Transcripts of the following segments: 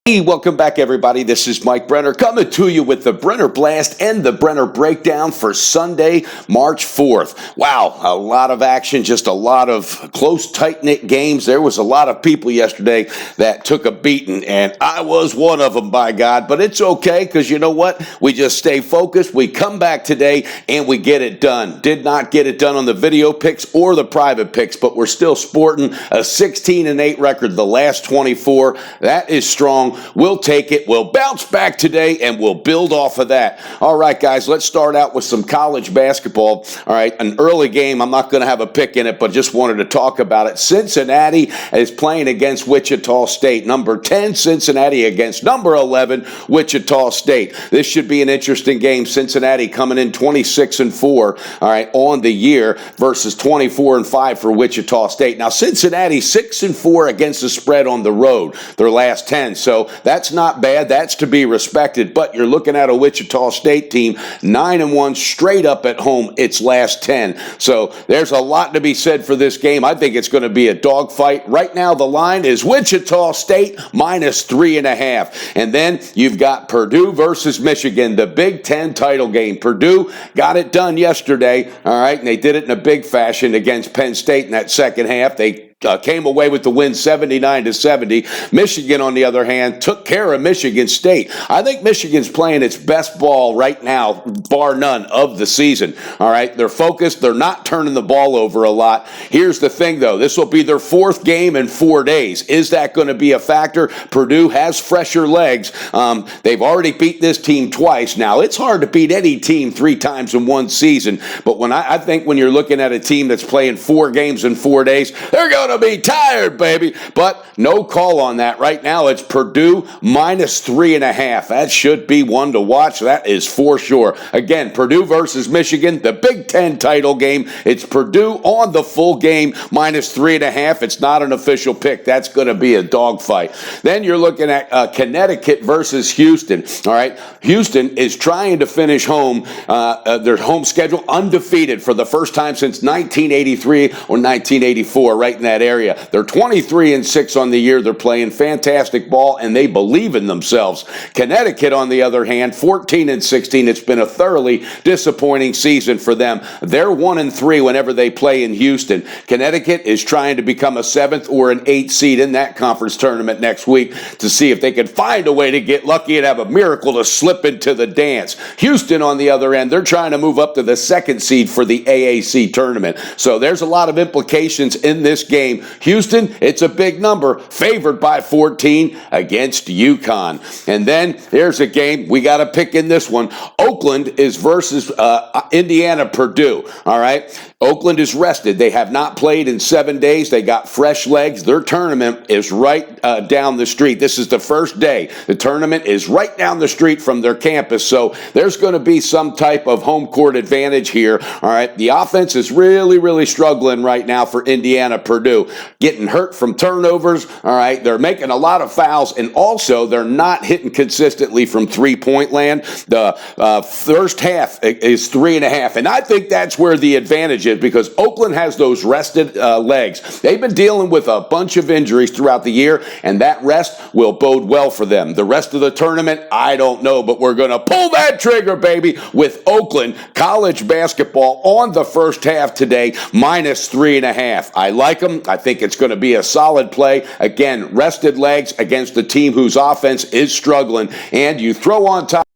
Hey, welcome back, everybody. This is Mike Brenner coming to you with the Brenner Blast and the Brenner Breakdown for Sunday, March 4th. Wow, a lot of action, just a lot of close, tight-knit games. There was a lot of people yesterday that took a beating, and I was one of them, by God. But it's okay, because you know what? We just stay focused. We come back today, and we get it done. Did not get it done on the video picks or the private picks, but we're still sporting a 16-8 record the last 24. That is strong. We'll take it. We'll bounce back today, and we'll build off of that. All right, guys, let's start out with some college basketball. All right, an early game. I'm not going to have a pick in it, but just wanted to talk about it. Cincinnati is playing against Wichita State. Number 10, Cincinnati against number 11, Wichita State. This should be an interesting game. Cincinnati coming in 26-4, all right, on the year versus 24-5 for Wichita State. Now, Cincinnati 6-4 against the spread on the road, their last 10. So that's not bad. That's to be respected. But you're looking at a Wichita State team 9-1 straight up at home its last 10. So there's a lot to be said for this game. I think it's going to be a dogfight. Right now, the line is Wichita State -3.5. And then you've got Purdue versus Michigan, the Big Ten title game. Purdue got it done yesterday, all right, and they did it in a big fashion against Penn State in that second half. They came away with the win 79-70. Michigan, on the other hand, took care of Michigan State. I think Michigan's playing its best ball right now, bar none, of the season. All right, they're focused. They're not turning the ball over a lot. Here's the thing, though. This will be their fourth game in 4 days. Is that going to be a factor? Purdue has fresher legs. They've already beat this team twice. Now, it's hard to beat any team 3 times in one season, but I think when you're looking at a team that's playing 4 games in 4 days, they're going to be tired, baby. But no call on that. Right now, it's Purdue -3.5. That should be one to watch. That is for sure. Again, Purdue versus Michigan, the Big Ten title game. It's Purdue on the full game -3.5. It's not an official pick. That's going to be a dogfight. Then you're looking at Connecticut versus Houston. All right, Houston is trying to finish home their home schedule undefeated for the first time since 1983 or 1984, right in that area. They're 23-6 on the year. They're playing fantastic ball, and they believe in themselves. Connecticut, on the other hand, 14-16. It's been a thoroughly disappointing season for them. They're 1-3 whenever they play in Houston. Connecticut is trying to become a 7th or an 8th seed in that conference tournament next week to see if they can find a way to get lucky and have a miracle to slip into the dance. Houston, on the other end, they're trying to move up to the 2nd seed for the AAC tournament. So there's a lot of implications in this game. Houston, it's a big number, favored by 14 against UConn. And then there's a game we got to pick in this one. Oakland is versus Indiana Purdue. All right, Oakland is rested. They have not played in 7 days. They got fresh legs. Their tournament is right down the street. This is the first day. The tournament is right down the street from their campus. So there's going to be some type of home court advantage here. All right, the offense is really struggling right now for Indiana Purdue. Getting hurt from turnovers. All right, they're making a lot of fouls, and also they're not hitting consistently from three-point land. The first half is 3.5, and I think that's where the advantage is, because Oakland has those rested legs. They've been dealing with a bunch of injuries throughout the year, and that rest will bode well for them. The rest of the tournament, I don't know, but we're going to pull that trigger, baby, with Oakland college basketball on the first half today, -3.5. I like them. I think it's going to be a solid play. Again, rested legs against a team whose offense is struggling, and you throw on top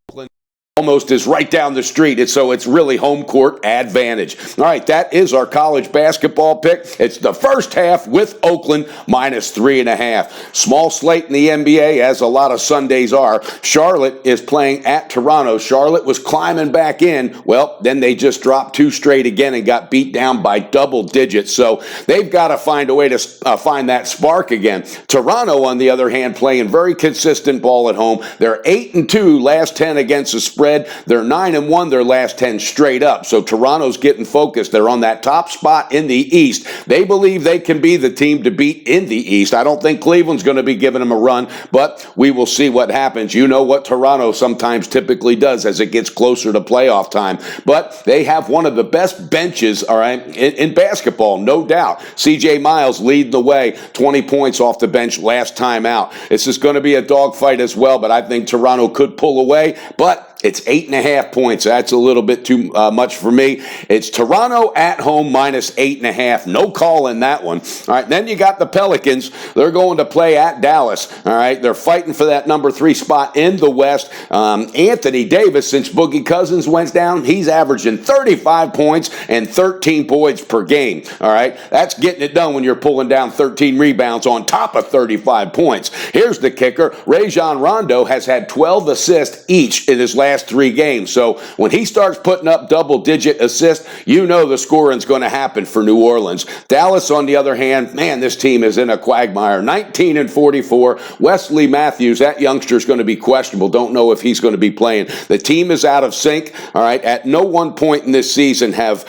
Oakland almost is right down the street, so it's really home court advantage. All right, that is our college basketball pick. It's the first half with Oakland -3.5. Small slate in the NBA, as a lot of Sundays are. Charlotte is playing at Toronto. Charlotte was climbing back in. Well, then they just dropped 2 straight again and got beat down by double digits. So they've got to find a way to find that spark again. Toronto, on the other hand, playing very consistent ball at home. They're 8-2 last 10 against the spread. spread. They're 9-1 their last 10 straight up. So Toronto's getting focused. They're on that top spot in the East. They believe they can be the team to beat in the East. I don't think Cleveland's going to be giving them a run, but we will see what happens. You know what Toronto sometimes typically does as it gets closer to playoff time. But they have one of the best benches, all right, in basketball, no doubt. C.J. Miles leading the way, 20 points off the bench last time out. This is going to be a dogfight as well, but I think Toronto could pull away. But it's 8.5 points. That's a little bit too much for me. It's Toronto at home minus 8.5. No call in that one. All right, then you got the Pelicans. They're going to play at Dallas. All right, they're fighting for that number 3 spot in the West. Anthony Davis, since Boogie Cousins went down, he's averaging 35 points and 13 points per game. All right, that's getting it done when you're pulling down 13 rebounds on top of 35 points. Here's the kicker. Rajon Rondo has had 12 assists each in his last 3 games. So when he starts putting up double-digit assists, you know the scoring's going to happen for New Orleans. Dallas, on the other hand, man, this team is in a quagmire. 19-44. Wesley Matthews, that youngster's going to be questionable. Don't know if he's going to be playing. The team is out of sync. All right, at no one point in this season have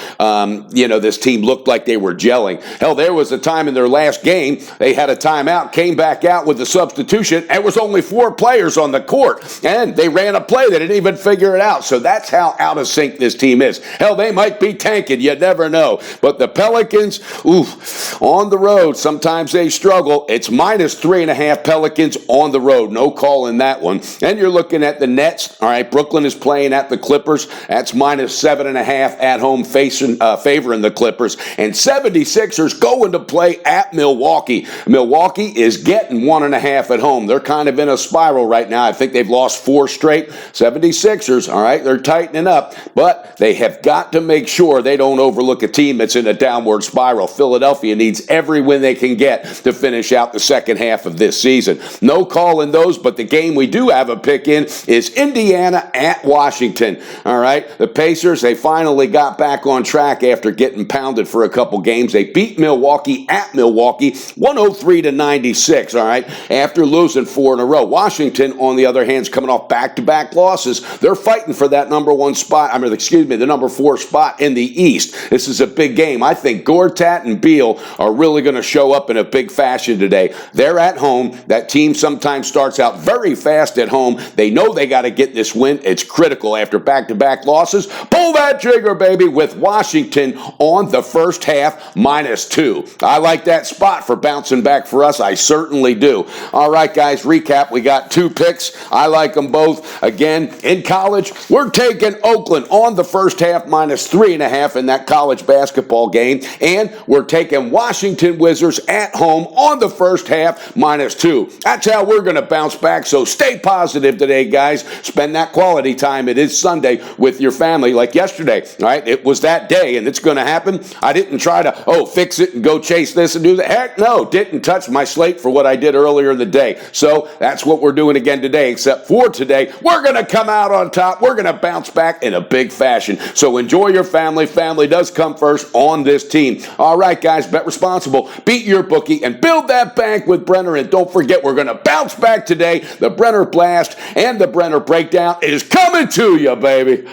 this team looked like they were gelling. Hell, there was a time in their last game they had a timeout, came back out with a substitution, and was only 4 players on the court, and they ran a play that didn't even figure it out. So that's how out of sync this team is. Hell, they might be tanking. You never know. But the Pelicans, on the road, sometimes they struggle. It's minus 3.5 Pelicans on the road. No call in that one. And you're looking at the Nets. All right, Brooklyn is playing at the Clippers. That's minus 7.5 at home, favoring the Clippers. And 76ers going to play at Milwaukee. Milwaukee is getting 1.5 at home. They're kind of in a spiral right now. I think they've lost 4 straight. 76ers, all right, they're tightening up, but they have got to make sure they don't overlook a team that's in a downward spiral. Philadelphia needs every win they can get to finish out the second half of this season. No call in those, but the game we do have a pick in is Indiana at Washington. All right, the Pacers, they finally got back on track after getting pounded for a couple games. They beat Milwaukee at Milwaukee, 103-96, all right, after losing 4 in a row. Washington, on the other hand, is coming off back-to-back losses. They're fighting for that number 1 spot, the number 4 spot in the East. This is a big game. I think Gortat and Beal are really going to show up in a big fashion today. They're at home. That team sometimes starts out very fast at home. They know they got to get this win. It's critical after back-to-back losses. Pull that trigger, baby, with Washington on the first half, minus 2. I like that spot for bouncing back for us. I certainly do. All right, guys, recap. We got 2 picks. I like them both. Again, in college, we're taking Oakland on the first half, minus 3.5 in that college basketball game. And we're taking Washington Wizards at home on the first half, minus 2. That's how we're going to bounce back. So stay positive today, guys. Spend that quality time. It is Sunday with your family like yesterday. All right, it was that day, and it's going to happen. I didn't try to, fix it and go chase this and do that. Heck no, didn't touch my slate for what I did earlier in the day. So that's what we're doing again today, except for today, we're going to come out on top. We're going to bounce back in a big fashion. So enjoy your family. Family does come first on this team. All right, guys, bet responsible. Beat your bookie and build that bank with Brenner. And don't forget, we're going to bounce back today. The Brenner Blast and the Brenner Breakdown is coming to you, baby.